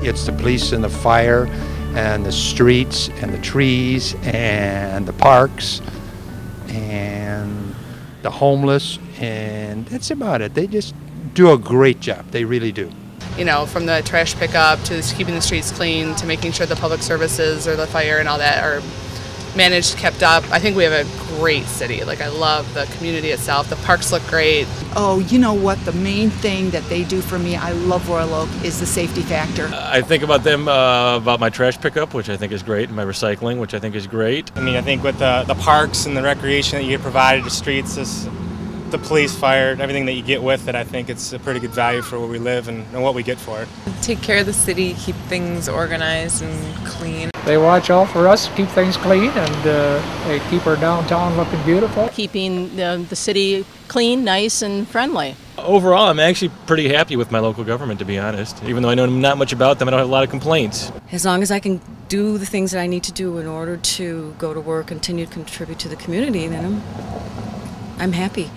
It's the police and the fire and the streets and the trees and the parks and the homeless, and that's about it. They just do a great job. They really do. You know, from the trash pickup to keeping the streets clean to making sure the public services or the fire and all that are managed, kept up. I think we have a great city. Like, I love the community itself. The parks look great. Oh, you know what? The main thing that they do for me, I love Royal Oak, is the safety factor. I think about them, about my trash pickup, which I think is great, and my recycling, which I think is great. I mean, I think with the parks and the recreation that you get provided, the streets, the police, fire, everything that you get with it, I think it's a pretty good value for where we live and what we get for it. Take care of the city, keep things organized and clean. They watch out for us, keep things clean, and they keep our downtown looking beautiful. Keeping the city clean, nice, and friendly. Overall, I'm actually pretty happy with my local government, to be honest. Even though I know not much about them, I don't have a lot of complaints. As long as I can do the things that I need to do in order to go to work, continue to contribute to the community, then I'm happy.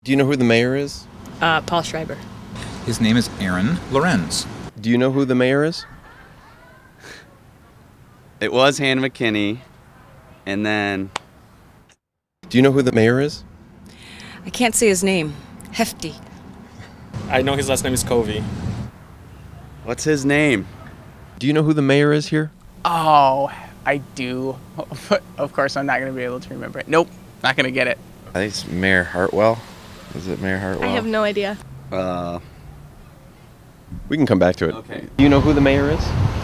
Do you know who the mayor is? Paul Schreiber. His name is Aaron Lorenz. Do you know who the mayor is? It was Hannah McKinney, and then... Do you know who the mayor is? I can't say his name. Hefty. I know his last name is Covey. What's his name? Do you know who the mayor is here? Oh, I do. Of course, I'm not going to be able to remember it. Nope, not going to get it. I think it's Mayor Hartwell. Is it Mayor Hartwell? I have no idea. We can come back to it. Okay. Do you know who the mayor is?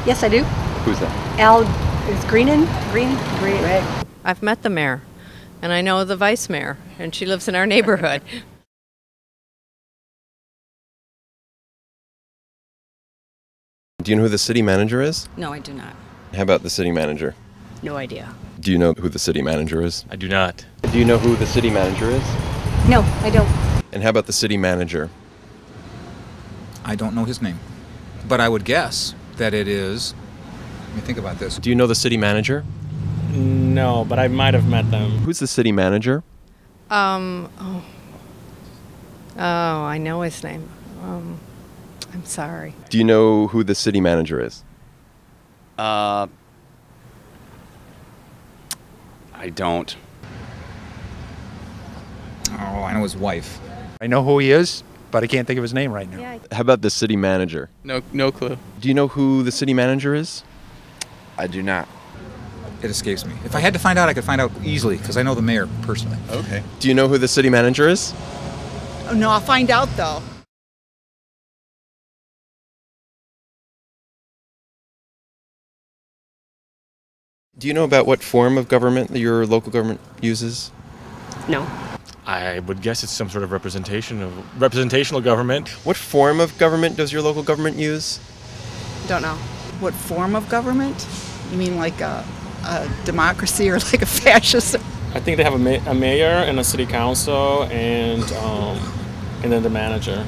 Yes, I do. Who's that? Al is Green, right? I've met the mayor, and I know the vice mayor, and she lives in our neighborhood. Do you know who the city manager is? No, I do not. How about the city manager? No idea. Do you know who the city manager is? I do not. Do you know who the city manager is? No, I don't. And how about the city manager? I don't know his name, but I would guess that it is. Let me think about this. Do you know the city manager? No, but I might have met them. Who's the city manager? Oh, I know his name. I'm sorry. Do you know who the city manager is? I don't. Oh, I know his wife. I know who he is, but I can't think of his name right now. Yeah. How about the city manager? No clue. Do you know who the city manager is? I do not. It escapes me. If I had to find out, I could find out easily because I know the mayor personally. Okay. Do you know who the city manager is? Oh, no, I'll find out, though. Do you know about what form of government that your local government uses? No. I would guess it's some sort of representational government. What form of government does your local government use? Don't know. What form of government? You mean like a democracy or like a fascist? I think they have a mayor and a city council and then the manager.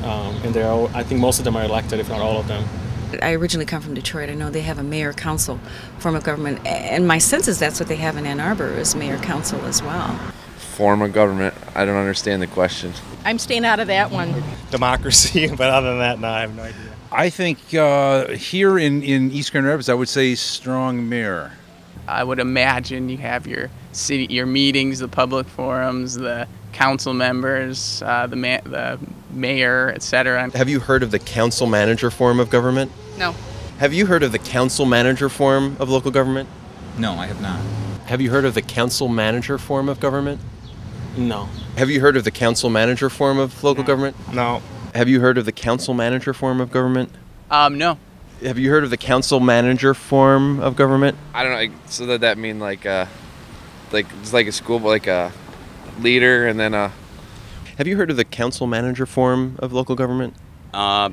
And I think most of them are elected, if not all of them. I originally come from Detroit. I know they have a mayor-council form of government, and my sense is that's what they have in Ann Arbor, is mayor-council as well. Form of government? I don't understand the question. I'm staying out of that one. Democracy, but other than that, no, I have no idea. I think here in East Grand Rapids, I would say strong mayor. I would imagine you have your meetings, the public forums, the council members, the mayor, etc. Have you heard of the council manager form of government? No. Have you heard of the council manager form of local government? No, I have not. Have you heard of the council manager form of government? No. Have you heard of the council manager form of local government? No. Have you heard of the council manager form of government? No. Have you heard of the council manager form of government? I don't know. So that mean like it's like a school, but like a leader and then a... Have you heard of the council manager form of local government? No,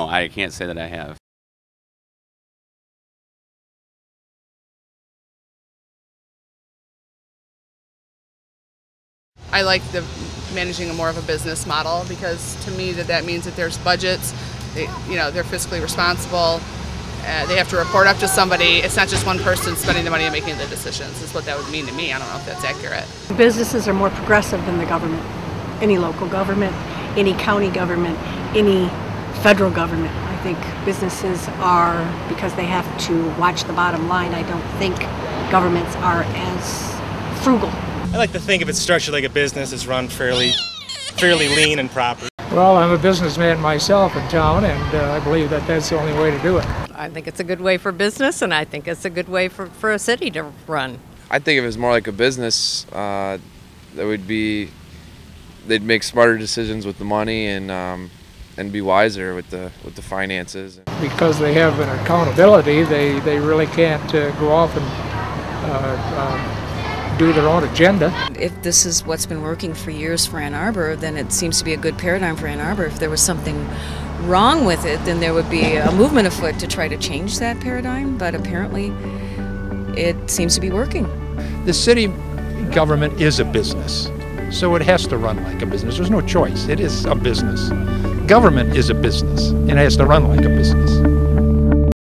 I can't say that I have. I like the managing more of a business model, because to me that means that there's budgets, they're fiscally responsible, they have to report up to somebody. It's not just one person spending the money and making the decisions, is what that would mean to me. I don't know if that's accurate. Businesses are more progressive than the government. any local government, any county government, any federal government. I think businesses are, because they have to watch the bottom line, I don't think governments are as frugal. I like to think of it structured like a business. It's run fairly lean and proper. Well, I'm a businessman myself in town, and I believe that that's the only way to do it. I think it's a good way for business, and I think it's a good way for a city to run. I think of it as more like a business. They'd make smarter decisions with the money and be wiser with the finances. Because they have an accountability, they really can't go off and do their own agenda. If this is what's been working for years for Ann Arbor, then it seems to be a good paradigm for Ann Arbor. If there was something wrong with it, then there would be a movement afoot to try to change that paradigm, but apparently it seems to be working. The city government is a business, so it has to run like a business. There's no choice. It is a business. Government is a business, and it has to run like a business.